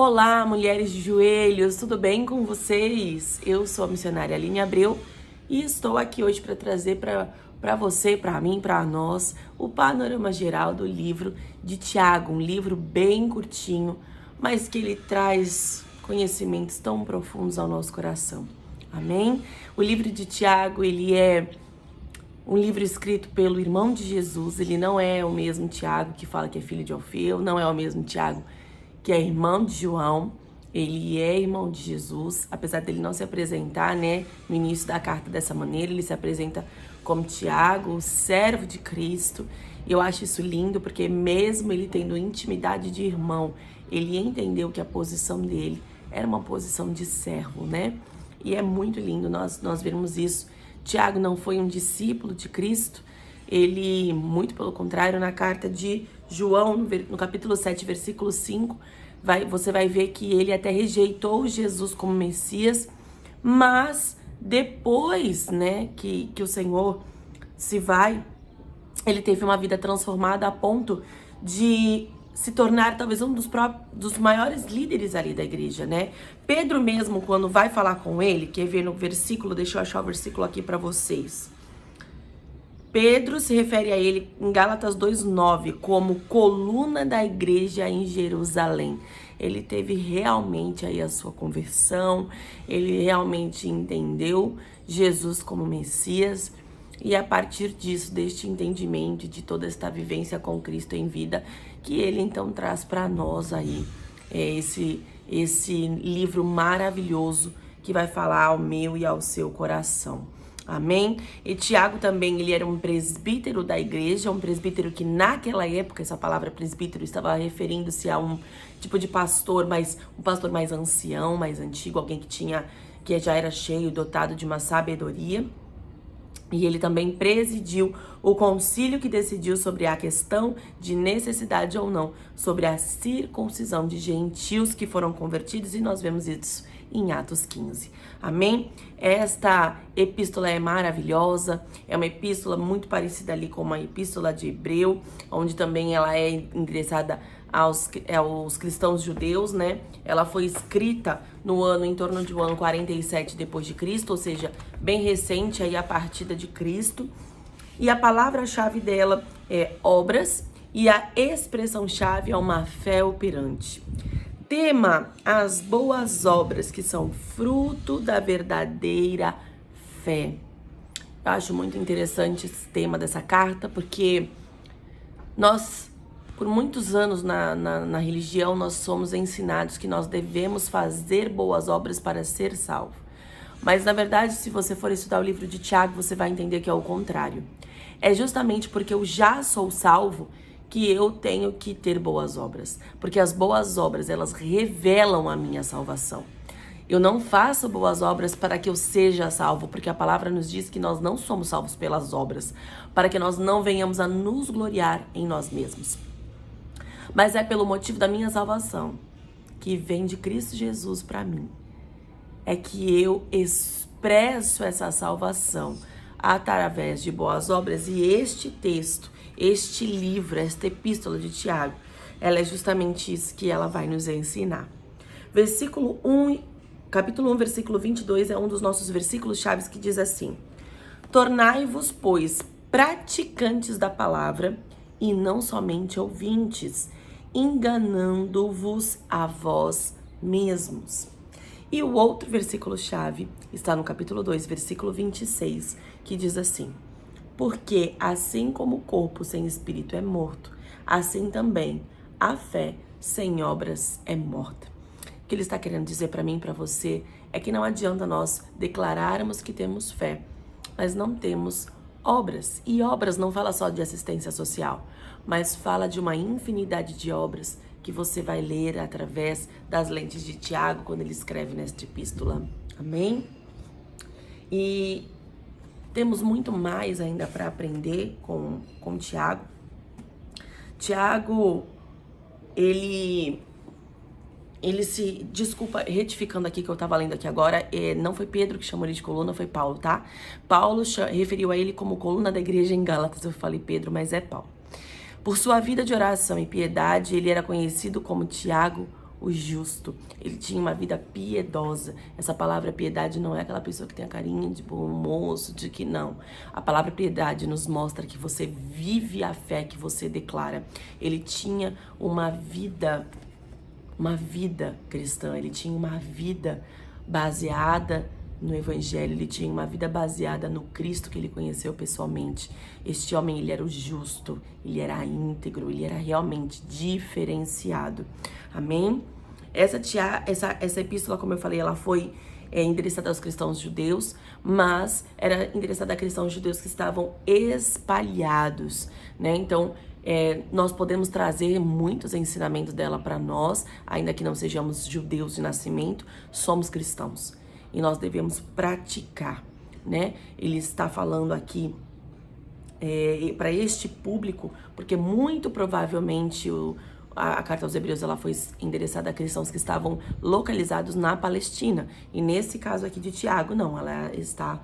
Olá, mulheres de joelhos, tudo bem com vocês? Eu sou a missionária Aline Abreu e estou aqui hoje para trazer para você, para mim, para nós, o panorama geral do livro de Tiago, um livro bem curtinho, mas que ele traz conhecimentos tão profundos ao nosso coração. Amém? O livro de Tiago, ele é um livro escrito pelo irmão de Jesus. Ele não é o mesmo Tiago que fala que é filho de Alfeu, não é o mesmo Tiago que é irmão de João. Ele é irmão de Jesus, apesar dele não se apresentar, né, no início da carta dessa maneira. Ele se apresenta como Tiago, o servo de Cristo. Eu acho isso lindo, porque mesmo ele tendo intimidade de irmão, ele entendeu que a posição dele era uma posição de servo, né? E é muito lindo nós vermos isso. Tiago não foi um discípulo de Cristo, ele, muito pelo contrário, na carta de João, no capítulo 7, versículo 5, você vai ver que ele até rejeitou Jesus como Messias, mas depois, né, que o Senhor se vai, ele teve uma vida transformada a ponto de se tornar talvez um dos maiores líderes ali da igreja, né? Pedro mesmo, quando vai falar com ele, quer ver no versículo, deixa eu achar o versículo aqui para vocês. Pedro se refere a ele em Gálatas 2:9 como coluna da igreja em Jerusalém. Ele teve realmente aí a sua conversão, ele realmente entendeu Jesus como Messias, e a partir disso, deste entendimento, de toda esta vivência com Cristo em vida, que ele então traz para nós aí esse livro maravilhoso que vai falar ao meu e ao seu coração. Amém? E Tiago também, ele era um presbítero da igreja, um presbítero que naquela época, essa palavra presbítero estava referindo-se a um tipo de pastor, mas um pastor mais ancião, mais antigo, alguém que já era cheio, dotado de uma sabedoria. E ele também presidiu o concílio que decidiu sobre a questão de necessidade ou não, sobre a circuncisão de gentios que foram convertidos, e nós vemos isso em Atos 15. Amém? Esta epístola é maravilhosa, é uma epístola muito parecida ali com uma epístola de Hebreu, onde também ela é endereçada aos cristãos judeus, né? Ela foi escrita em torno do ano 47 depois de Cristo, ou seja, bem recente aí a partida de Cristo. E a palavra-chave dela é obras, e a expressão-chave é uma fé operante. Tema: as boas obras, que são fruto da verdadeira fé. Eu acho muito interessante esse tema dessa carta, porque nós, por muitos anos na religião, nós somos ensinados que nós devemos fazer boas obras para ser salvo. Mas, na verdade, se você for estudar o livro de Tiago, você vai entender que é o contrário. É justamente porque eu já sou salvo que eu tenho que ter boas obras. Porque as boas obras, elas revelam a minha salvação. Eu não faço boas obras para que eu seja salvo, porque a palavra nos diz que nós não somos salvos pelas obras, para que nós não venhamos a nos gloriar em nós mesmos. Mas é pelo motivo da minha salvação, que vem de Cristo Jesus para mim, é que eu expresso essa salvação através de boas obras. E este texto, este livro, esta epístola de Tiago, ela é justamente isso que ela vai nos ensinar. Capítulo 1, versículo 22 é um dos nossos versículos chaves, que diz assim: tornai-vos, pois, praticantes da palavra e não somente ouvintes, enganando-vos a vós mesmos. E o outro versículo-chave está no capítulo 2, versículo 26, que diz assim: porque assim como o corpo sem espírito é morto, assim também a fé sem obras é morta. O que ele está querendo dizer para mim e para você é que não adianta nós declararmos que temos fé, mas não temos obras. E obras não fala só de assistência social, mas fala de uma infinidade de obras que você vai ler através das lentes de Tiago quando ele escreve nesta epístola. Amém? E temos muito mais ainda para aprender com Tiago. Tiago, ele se... Desculpa, retificando aqui que eu estava lendo aqui agora, não foi Pedro que chamou ele de coluna, foi Paulo, tá? Paulo referiu a ele como coluna da igreja em Gálatas. Eu falei Pedro, mas é Paulo. Por sua vida de oração e piedade, ele era conhecido como Tiago, o justo. Ele tinha uma vida piedosa. Essa palavra piedade não é aquela pessoa que tem a carinha de bom moço, de que não. A palavra piedade nos mostra que você vive a fé que você declara. Ele tinha uma vida cristã, ele tinha uma vida baseada no Evangelho, ele tinha uma vida baseada no Cristo que ele conheceu pessoalmente. Este homem, ele era o justo, ele era íntegro, ele era realmente diferenciado. Amém? Essa epístola, como eu falei, ela foi endereçada aos cristãos judeus, mas era endereçada a cristãos judeus que estavam espalhados, né? Então, nós podemos trazer muitos ensinamentos dela para nós, ainda que não sejamos judeus de nascimento, somos cristãos. E nós devemos praticar, né? Ele está falando aqui para este público, porque muito provavelmente a carta aos Hebreus ela foi endereçada a cristãos que estavam localizados na Palestina. E nesse caso aqui de Tiago, não, ela está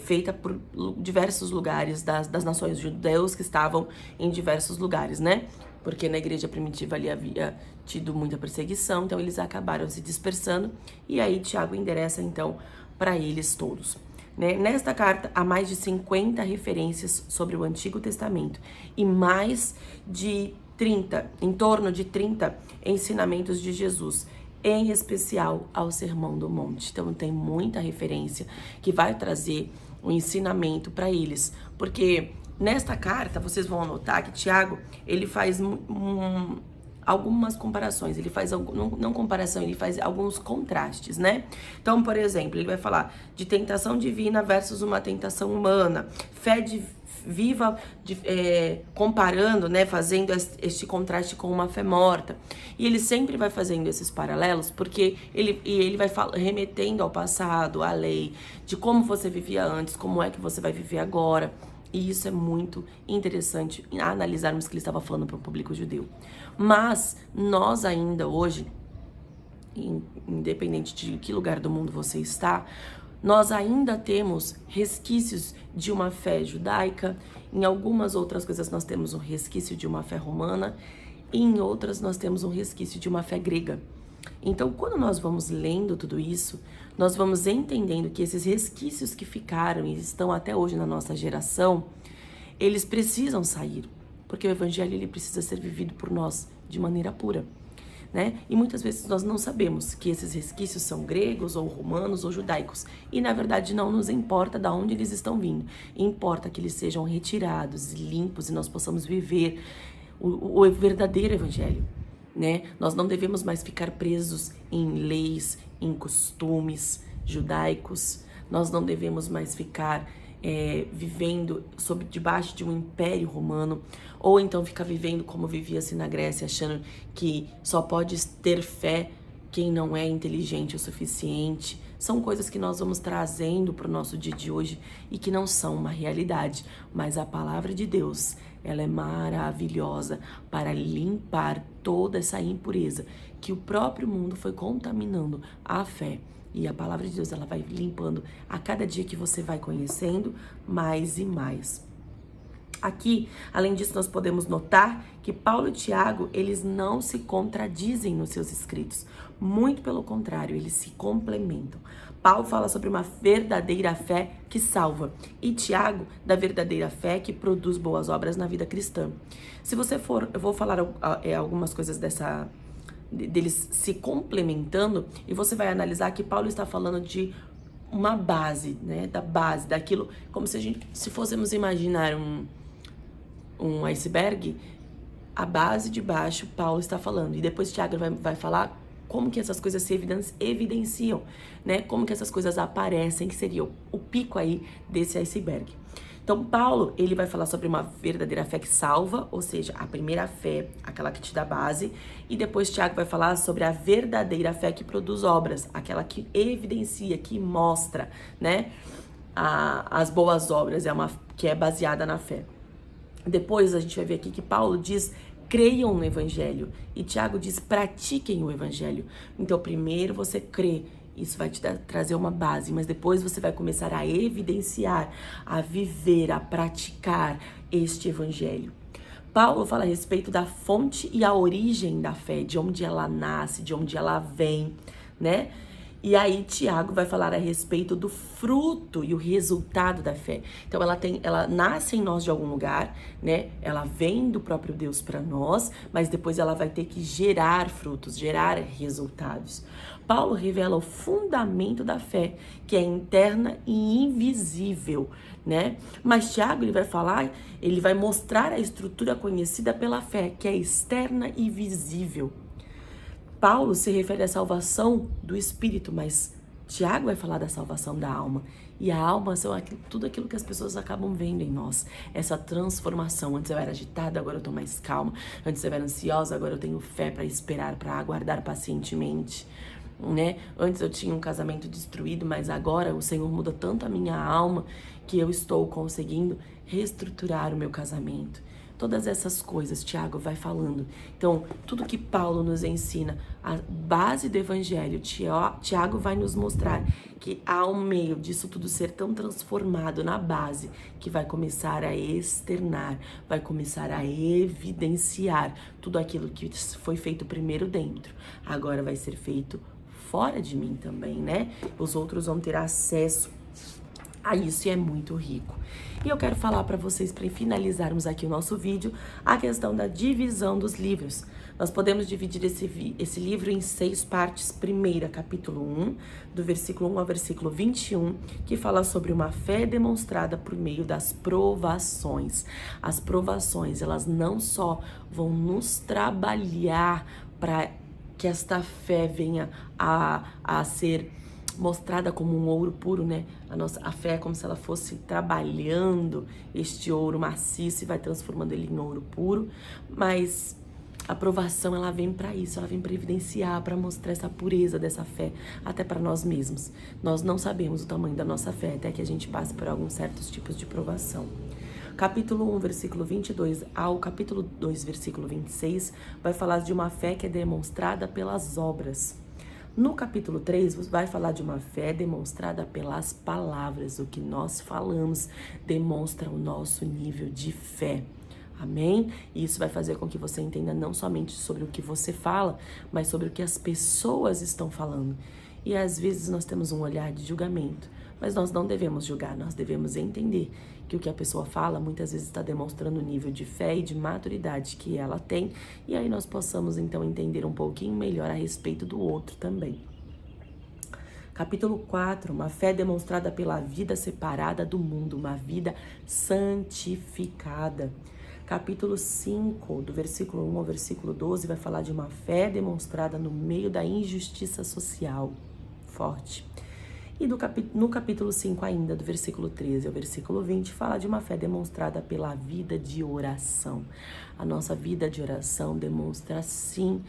feita por diversos lugares das nações judeus que estavam em diversos lugares, né? Porque na igreja primitiva ali havia tido muita perseguição, então eles acabaram se dispersando, e aí Tiago endereça então para eles todos. Né? Nesta carta há mais de 50 referências sobre o Antigo Testamento e mais de 30, em torno de 30 ensinamentos de Jesus, em especial ao Sermão do Monte. Então tem muita referência que vai trazer um ensinamento para eles, porque nesta carta, vocês vão notar que Tiago, ele faz algumas comparações, ele faz, não comparação, ele faz alguns contrastes, né? Então, por exemplo, ele vai falar de tentação divina versus uma tentação humana, fé viva, comparando, né, fazendo este contraste com uma fé morta. E ele sempre vai fazendo esses paralelos, porque ele vai remetendo ao passado, à lei, de como você vivia antes, como é que você vai viver agora. E isso é muito interessante analisarmos que ele estava falando para o público judeu. Mas nós ainda hoje, independente de que lugar do mundo você está, nós ainda temos resquícios de uma fé judaica. Em algumas outras coisas nós temos um resquício de uma fé romana. E em outras nós temos um resquício de uma fé grega. Então, quando nós vamos lendo tudo isso, nós vamos entendendo que esses resquícios que ficaram e estão até hoje na nossa geração, eles precisam sair, porque o Evangelho ele precisa ser vivido por nós de maneira pura, né? E muitas vezes nós não sabemos que esses resquícios são gregos ou romanos ou judaicos, e na verdade não nos importa de onde eles estão vindo, importa que eles sejam retirados, limpos e nós possamos viver o verdadeiro Evangelho. Né? Nós não devemos mais ficar presos em leis, em costumes judaicos. Nós não devemos mais ficar vivendo debaixo de um império romano, ou então ficar vivendo como vivia-se na Grécia, achando que só pode ter fé quem não é inteligente o suficiente. São coisas que nós vamos trazendo para o nosso dia de hoje e que não são uma realidade, mas a palavra de Deus, ela é maravilhosa para limpar toda essa impureza que o próprio mundo foi contaminando a fé. E a palavra de Deus, ela vai limpando a cada dia que você vai conhecendo mais e mais. Aqui, além disso, nós podemos notar que Paulo e Tiago, eles não se contradizem nos seus escritos. Muito pelo contrário, eles se complementam. Paulo fala sobre uma verdadeira fé que salva. E Tiago, da verdadeira fé que produz boas obras na vida cristã. Se você for, eu vou falar algumas coisas deles se complementando, e você vai analisar que Paulo está falando de uma base, né? Da base, daquilo, como se fôssemos imaginar um iceberg, a base de baixo Paulo está falando. E depois Tiago vai falar como que essas coisas se evidenciam, né? Como que essas coisas aparecem, que seria o pico aí desse iceberg. Então, Paulo, ele vai falar sobre uma verdadeira fé que salva, ou seja, a primeira fé, aquela que te dá base. E depois Tiago vai falar sobre a verdadeira fé que produz obras, aquela que evidencia, que mostra, né? As boas obras, que é baseada na fé. Depois a gente vai ver aqui que Paulo diz: creiam no Evangelho. E Tiago diz: pratiquem o Evangelho. Então, primeiro você crê. Isso vai te trazer uma base, mas depois você vai começar a evidenciar, a viver, a praticar este Evangelho. Paulo fala a respeito da fonte e a origem da fé, de onde ela nasce, de onde ela vem, né? E aí Tiago vai falar a respeito do fruto e o resultado da fé. Então ela nasce em nós de algum lugar, né? Ela vem do próprio Deus para nós, mas depois ela vai ter que gerar frutos, gerar resultados. Paulo revela o fundamento da fé, que é interna e invisível, né? Mas Tiago ele vai mostrar a estrutura conhecida pela fé, que é externa e visível. Paulo se refere à salvação do espírito, mas Tiago vai falar da salvação da alma. E a alma são tudo aquilo que as pessoas acabam vendo em nós. Essa transformação. Antes eu era agitada, agora eu tô mais calma. Antes eu era ansiosa, agora eu tenho fé para esperar, para aguardar pacientemente, né? Antes eu tinha um casamento destruído, mas agora o Senhor muda tanto a minha alma que eu estou conseguindo reestruturar o meu casamento. Todas essas coisas, Tiago vai falando. Então, tudo que Paulo nos ensina, a base do evangelho, Tiago vai nos mostrar que há um meio disso tudo ser tão transformado na base, que vai começar a externar, vai começar a evidenciar tudo aquilo que foi feito primeiro dentro. Agora vai ser feito fora de mim também, né? Os outros vão ter acesso a isso e é muito rico. E eu quero falar para vocês, para finalizarmos aqui o nosso vídeo, a questão da divisão dos livros. Nós podemos dividir esse livro em 6 partes. Primeira, capítulo 1, do versículo 1 ao versículo 21, que fala sobre uma fé demonstrada por meio das provações. As provações, elas não só vão nos trabalhar para que esta fé venha a ser mostrada como um ouro puro, né? A fé é como se ela fosse trabalhando este ouro maciço e vai transformando ele em ouro puro, mas a provação, ela vem para isso, ela vem para evidenciar, para mostrar essa pureza dessa fé, até para nós mesmos. Nós não sabemos o tamanho da nossa fé até que a gente passe por alguns certos tipos de provação. Capítulo 1, versículo 22 ao capítulo 2, versículo 26, vai falar de uma fé que é demonstrada pelas obras. No capítulo 3, vai falar de uma fé demonstrada pelas palavras. O que nós falamos demonstra o nosso nível de fé. Amém? E isso vai fazer com que você entenda não somente sobre o que você fala, mas sobre o que as pessoas estão falando. E às vezes nós temos um olhar de julgamento, mas nós não devemos julgar, nós devemos entender que o que a pessoa fala muitas vezes está demonstrando o nível de fé e de maturidade que ela tem, e aí nós possamos então entender um pouquinho melhor a respeito do outro também. Capítulo 4, uma fé demonstrada pela vida separada do mundo, uma vida santificada. Capítulo 5, do versículo 1 ao versículo 12, vai falar de uma fé demonstrada no meio da injustiça social. Forte. E no capítulo 5 ainda, do versículo 13 ao versículo 20, fala de uma fé demonstrada pela vida de oração. A nossa vida de oração demonstra, sim,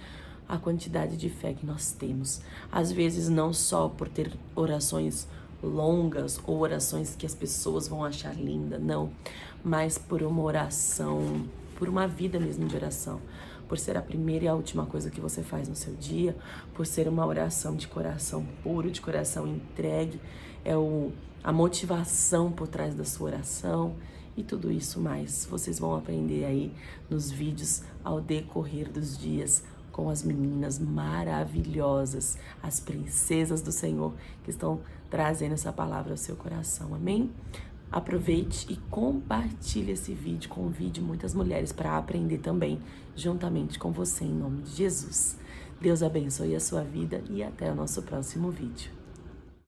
a quantidade de fé que nós temos. Às vezes, não só por ter orações longas ou orações que as pessoas vão achar linda, não, mas por uma oração, por uma vida mesmo de oração. Por ser a primeira e a última coisa que você faz no seu dia, por ser uma oração de coração puro, de coração entregue, a motivação por trás da sua oração e tudo isso mais. Vocês vão aprender aí nos vídeos ao decorrer dos dias com as meninas maravilhosas, as princesas do Senhor que estão trazendo essa palavra ao seu coração, amém? Aproveite e compartilhe esse vídeo, convide muitas mulheres para aprender também, juntamente com você, em nome de Jesus. Deus abençoe a sua vida e até o nosso próximo vídeo.